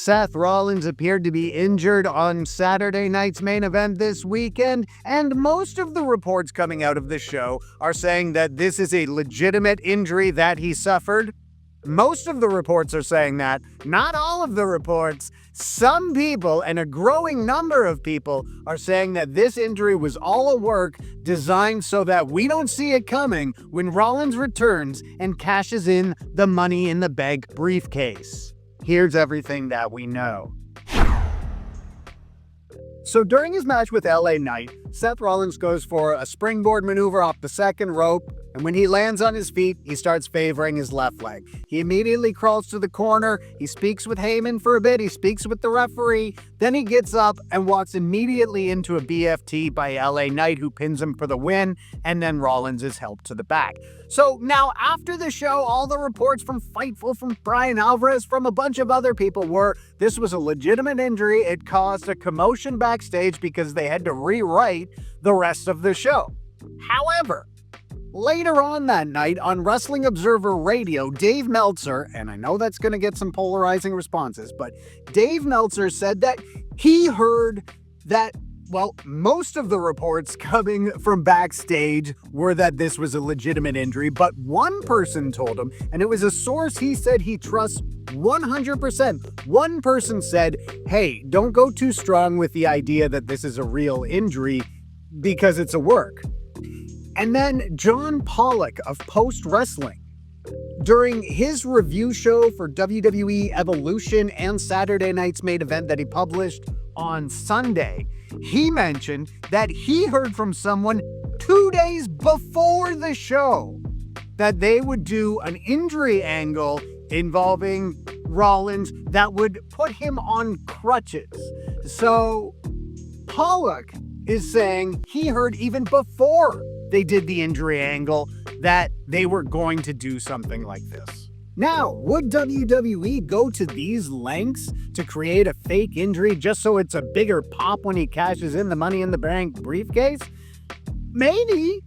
Seth Rollins appeared to be injured on Saturday night's main event this weekend, and most of the reports coming out of the show are saying that this is a legitimate injury that he suffered. Most of the reports are saying that. Not all of the reports. Some people, and a growing number of people, are saying that this injury was all a work designed so that we don't see it coming when Rollins returns and cashes in the Money in the Bank briefcase. Here's everything that we know. So during his match with LA Knight, Seth Rollins goes for a springboard maneuver off the second rope, and when he lands on his feet, he starts favoring his left leg. He immediately crawls to the corner, he speaks with Heyman for a bit, he speaks with the referee, then he gets up and walks immediately into a BFT by LA Knight, who pins him for the win, and then Rollins is helped to the back. So now after the show, all the reports from Fightful, from Brian Alvarez, from a bunch of other people were this was a legitimate injury. It caused a commotion backstage because they had to rewrite the rest of the show. However, later on that night on Wrestling Observer Radio, Dave Meltzer, and I know that's going to get some polarizing responses, but Dave Meltzer said that he heard that, well, most of the reports coming from backstage were that this was a legitimate injury, but one person told him, and it was a source he said he trusts 100%. One person said, hey, don't go too strong with the idea that this is a real injury because it's a work. And then John Pollock of Post Wrestling, during his review show for WWE Evolution and Saturday night's main event that he published on Sunday, he mentioned that he heard from someone 2 days before the show that they would do an injury angle involving Rollins that would put him on crutches. So Pollock is saying he heard even before they did the injury angle that they were going to do something like this. Now, would WWE go to these lengths to create a fake injury just so it's a bigger pop when he cashes in the Money in the Bank briefcase? Maybe.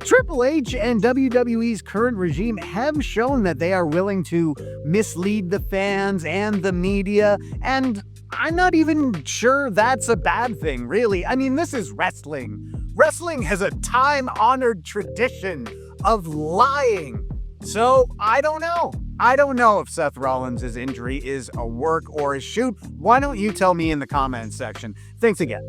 Triple H and WWE's current regime have shown that they are willing to mislead the fans and the media, and I'm not even sure that's a bad thing, really. I mean, this is wrestling. Wrestling has a time-honored tradition of lying. So, I don't know. I don't know if Seth Rollins' injury is a work or a shoot. Why don't you tell me in the comments section? Thanks again.